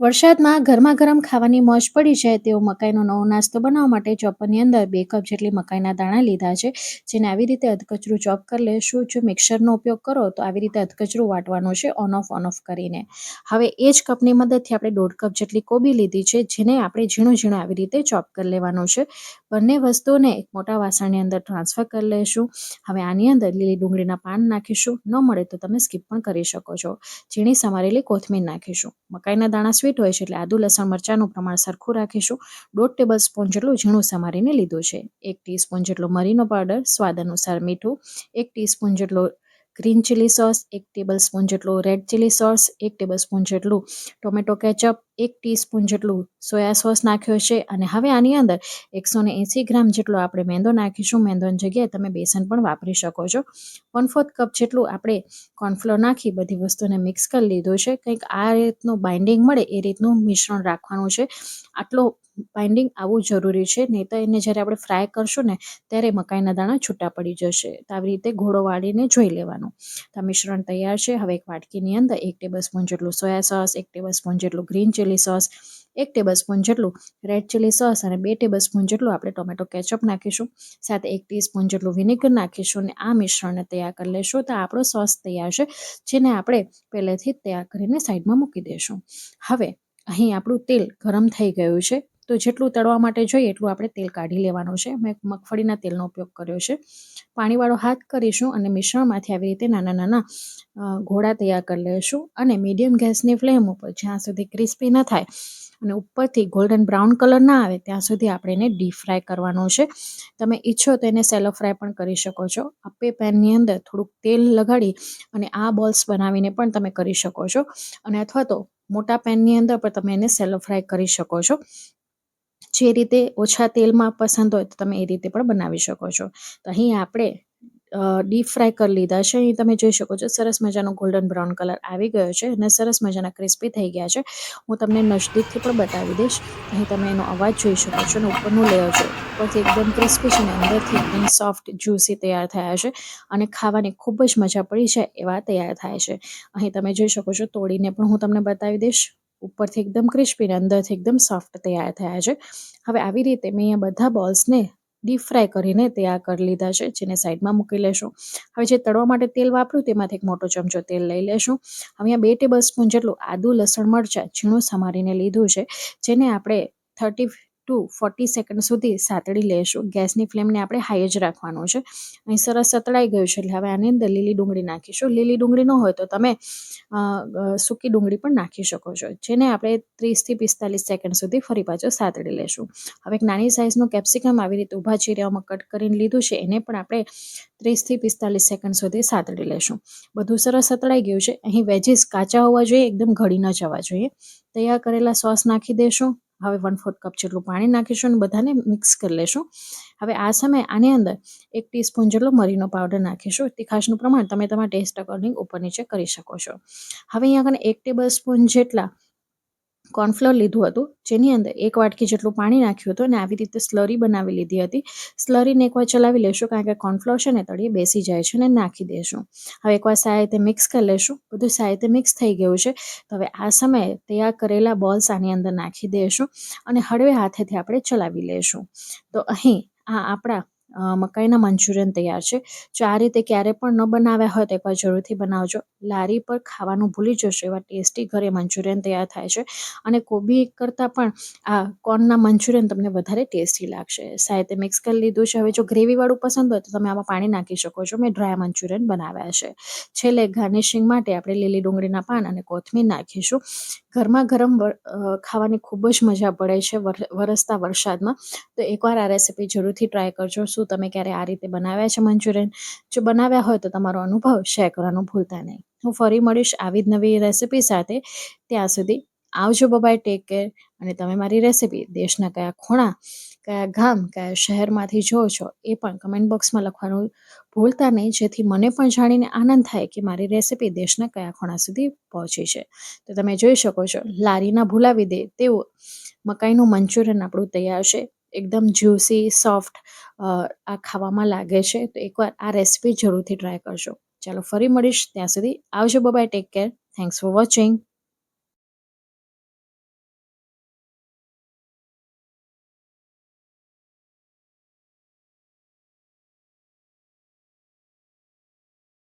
વરસાદમાં ગરમા-ગરમ ખાવાની મોજ પડી જાય તેવો મકાઈનો નવો નાસ્તો બનાવવા માટે ચોપરની અંદર 2 કપ જેટલી મકાઈના દાણા લીધા છે, જેને આવી રીતે અધકચરું ચોપ કરી લેશું. જો મિક્સરનો ઉપયોગ કરો તો આવી રીતે અધકચરું વાટવાનું છે ઓન ઓફ કરીને. હવે એ જ કપની મદદથી આપણે 1.5 કપ જેટલી કોબી લીધી છે, જેને આપણે ઝીણું આવી રીતે ચોપ કરી લેવાનું છે. બંને વસ્તુઓને એક મોટા વાસણની અંદર ટ્રાન્સફર કરી લેશું. હવે આની અંદર લીલી ડુંગળીના પાન નાખીશું. ન મળે તો તમે સ્કીપ પણ કરી શકો છો. ઝીણી સમારેલી કોથમીર નાખીશું. મકાઈના દાણા સ્વીટ હોય છે એટલે આદુ લસણ મરચાંનું પ્રમાણ સરખું રાખીશું. 1.5 ટેબલસ્પૂન જેટલું ઝીણું સમારીને લીધું છે. 1 ટીસ્પૂન જેટલો મરીનો પાવડર, સ્વાદ અનુસાર મીઠું, 1 ટીસ્પૂન જેટલો ગ્રીન ચીલી સોસ, 1 ટેબલસ્પૂન જેટલો રેડ ચીલી સોસ, 1 ટેબલસ્પૂન જેટલું ટોમેટો કેચઅપ, 1 ટીસ્પૂન જેટલું સોયા સોસ નાખ્યો છે. અને હવે આની અંદર 180 ગ્રામ જેટલો આપણે મેંદો નાખીશું. મેંદોની જગ્યાએ તમે બેસન પણ વાપરી શકો છો. 1/4 કપ જેટલું આપણે કોર્નફ્લોર નાખી બધી વસ્તુને મિક્સ કરી લીધું છે. કંઈક આ રીતનું બાઇન્ડિંગ મળે એ રીતનું મિશ્રણ રાખવાનું છે. આટલો બાઇન્ડિંગ આવવું જરૂરી છે, નહીં તો એને જ્યારે આપણે ફ્રાય કરશું ને ત્યારે મકાઈના દાણા છૂટા પડી જશે. તો આવી રીતે ઘોડો વાળીને જોઈ લેવાનું. તો આ મિશ્રણ તૈયાર છે. હવે એક વાટકીની અંદર 1 ટેબલસ્પૂન જેટલું સોયા સોસ, 1 ટેબલસ્પૂન જેટલું ગ્રીન ચીલી સોસ, 1 ટેબલસ્પૂન જેટલું રેડ ચીલી સોસ અને 2 ટેબલસ્પૂન જેટલું આપણે ટોમેટો કેચઅપ નાખીશું. સાથે 1 ટીસ્પૂન જેટલું વિનેગર નાખીશું અને આ મિશ્રણને તૈયાર કરી લેશું. તો આપણો સોસ તૈયાર છે, જેને આપણે પહેલેથી જ તૈયાર કરીને સાઈડમાં મૂકી દઈશું. હવે અહીં આપણું તેલ ગરમ થઈ ગયું છે, તો જેટલું તળવા માટે જોઈએ એટલું આપણે તેલ કાઢી લેવાનું છે. મેં મગફળીના તેલનો ઉપયોગ કર્યો છે. પાણીવાળો હાથ કરીશું અને મિશ્રણમાંથી આવી રીતે નાના નાના ઘોડા તૈયાર કરી લઈશું અને મીડિયમ ગેસની ફ્લેમ ઉપર જ્યાં સુધી ક્રિસ્પી ન થાય અને ઉપરથી ગોલ્ડન બ્રાઉન કલર ના આવે ત્યાં સુધી આપણે એને ડીપ ફ્રાય કરવાનો છે. તમે ઈચ્છો તો એને સેલો ફ્રાય પણ કરી શકો છો. આપે પેનની અંદર થોડુંક તેલ લગાડી અને આ બોલ્સ બનાવીને પણ તમે કરી શકો છો. અને અથવા તો મોટા પેનની અંદર પણ તમે એને સેલો ફ્રાય કરી શકો છો. જે રીતે ઓછા તેલમાં પસંદ હોય તો તમે એ રીતે પણ બનાવી શકો છો. તો અહીં આપણે ડીપ ફ્રાય કરી લીધા છે. અહીં તમે જોઈ શકો છો સરસ મજાનો ગોલ્ડન બ્રાઉન કલર આવી ગયો છે અને સરસ મજાના ક્રિસ્પી થઈ ગયા છે. હું તમને નજદીકથી પણ બતાવી દઈશ. અહીં તમે એનો અવાજ જોઈ શકો છો અને ઉપરનું લેયર જો ઉપરથી એકદમ ક્રિસ્પી છે અને અંદરથી એકદમ સોફ્ટ જ્યુસી તૈયાર થયા છે અને ખાવાની ખૂબ જ મજા પડી જાય એવા તૈયાર થાય છે. અહીં તમે જોઈ શકો છો, તોડીને પણ હું તમને બતાવી દઈશ. ઉપરથી એકદમ ક્રિસ્પી અને અંદરથી એકદમ સોફ્ટ તૈયાર થયા છે. હવે આવી રીતે મેં અહીંયા બધા બોલ્સને ડીપ ફ્રાય કરીને તૈયાર કરી લીધા છે, જેને સાઈડમાં મૂકી લેશું. હવે જે તળવા માટે તેલ વાપર્યું તેમાંથી એક મોટો ચમચો તેલ લઈ લેશું. હવે અહીંયા 2 ટેબલસ્પૂન જેટલું આદુ લસણ મરચાં ઝીણું સમારીને લીધું છે, જેને આપણે 30 to 40 સેકન્ડ સુધી સાતળી લેશું. ગેસની ફ્લેમને આપણે હાઈ જ રાખવાનું છે. અહીં સરસ સતળાઈ ગયું છે એટલે હવે આની અંદર લીલી ડુંગળી નાખીશું. લીલી ડુંગળી ન હોય તો તમે સૂકી ડુંગળી પણ નાખી શકો છો, જેને આપણે 30 થી 45 સેકન્ડ સુધી ફરી પાછો સાતળી લેશું. હવે એક નાની સાઇઝનું કેપ્સિકમ આવી રીતે ઊભા ચીરામાં કટ કરીને લીધું છે, એને પણ આપણે 30 થી 45 સેકન્ડ સુધી સાતળી લેશું. બધું સરસ સતળાઈ ગયું છે. અહીં વેજીસ કાચા હોવા જોઈએ, એકદમ ઘડી ન જવા જોઈએ. તૈયાર કરેલા સોસ નાખી દેશું. હવે 1/4 કપ જેટલું પાણી નાખીશું અને બધાને મિક્સ કરી લેશું. હવે આ સમયે આની અંદર 1 ટીસ્પૂન જેટલો મરીનો પાવડર નાખીશું. તીખાશનું પ્રમાણ તમે તમારા ટેસ્ટ અકોર્ડિંગ ઉપર નીચે કરી શકો છો. હવે અહીંયા આગળ 1 ટેબલસ્પૂન જેટલા કોર્નફ્લોર લીધું હતું, જેની અંદર 1 વાટકી જેટલું પાણી નાખ્યું હતું અને આવી રીતે સ્લરી બનાવી લીધી હતી. સ્લરીને એકવાર ચલાવી લેશું, કારણ કે કોર્નફ્લોર છે ને તળિયે બેસી જાય છે, અને નાખી દેશું. હવે એકવાર સારી રીતે મિક્સ કરી લેશું. બધું સારી રીતે મિક્સ થઈ ગયું છે. તો હવે આ સમયે તૈયાર કરેલા બોલ્સ આની અંદર નાખી દઈશું અને હળવે હાથેથી આપણે ચલાવી લેશું. તો અહીં આ આપણા મકાઈના મંચુરિયન તૈયાર છે. જો આ રીતે ક્યારે પણ ન બનાવ્યા હોય તો એકવાર જરૂરથી બનાવજો. લારી પર ખાવાનું ભૂલી જશો એવા ટેસ્ટી ઘરે મંચુરિયન તૈયાર થાય છે. અને કોબી કરતાં પણ આ કોર્નના મંચુરિયન તમને વધારે ટેસ્ટી લાગશે. સાહિત્ય મિક્સ કરી લીધું છે. હવે જો ગ્રેવીવાળું પસંદ હોય તો તમે આમાં પાણી નાખી શકો છો. મેં ડ્રાય મંચુરિયન બનાવ્યા છે. છેલ્લે ગાર્નિશિંગ માટે આપણે લીલી ડુંગળીના પાન અને કોથમીર નાખીશું. ગરમા ગરમ ખાવાની ખૂબ જ મજા પડે છે વરસતા વરસાદમાં. તો એકવાર આ રેસીપી જરૂરથી ટ્રાય કરજો. શું તમે ક્યારે આ રીતે બનાવ્યા છે મંચુરિયન? જો બનાવ્યા હોય તો તમારો અનુભવ શેર કરવાનું ભૂલતા નહીં. હું ફરી મળીશ આવી જ નવી રેસીપી સાથે. ત્યાં સુધી આવજો. Bye, take care. અને તમે મારી રેસીપી દેશના કયા ખૂણા, કયા ગામ, કયા શહેરમાંથી જોવો છો એ પણ કમેન્ટ બોક્સમાં લખવાનું ભૂલતા નહીં, જેથી મને પણ જાણીને આનંદ થાય કે મારી રેસીપી દેશના કયા ખૂણા સુધી પહોંચી છે. તો તમે જોઈ શકો છો, લારીના ભૂલાવી દે તેવું મકાઈનું મંચુરિયન આપણું તૈયાર છે. એકદમ જ્યુસી સોફ્ટ આ ખાવામાં લાગે છે. તો એકવાર આ રેસીપી જરૂરથી ટ્રાય કરજો. ચાલો ફરી મળીશ. ત્યાં સુધી આવજો. Bye, take care. Thanks for watching.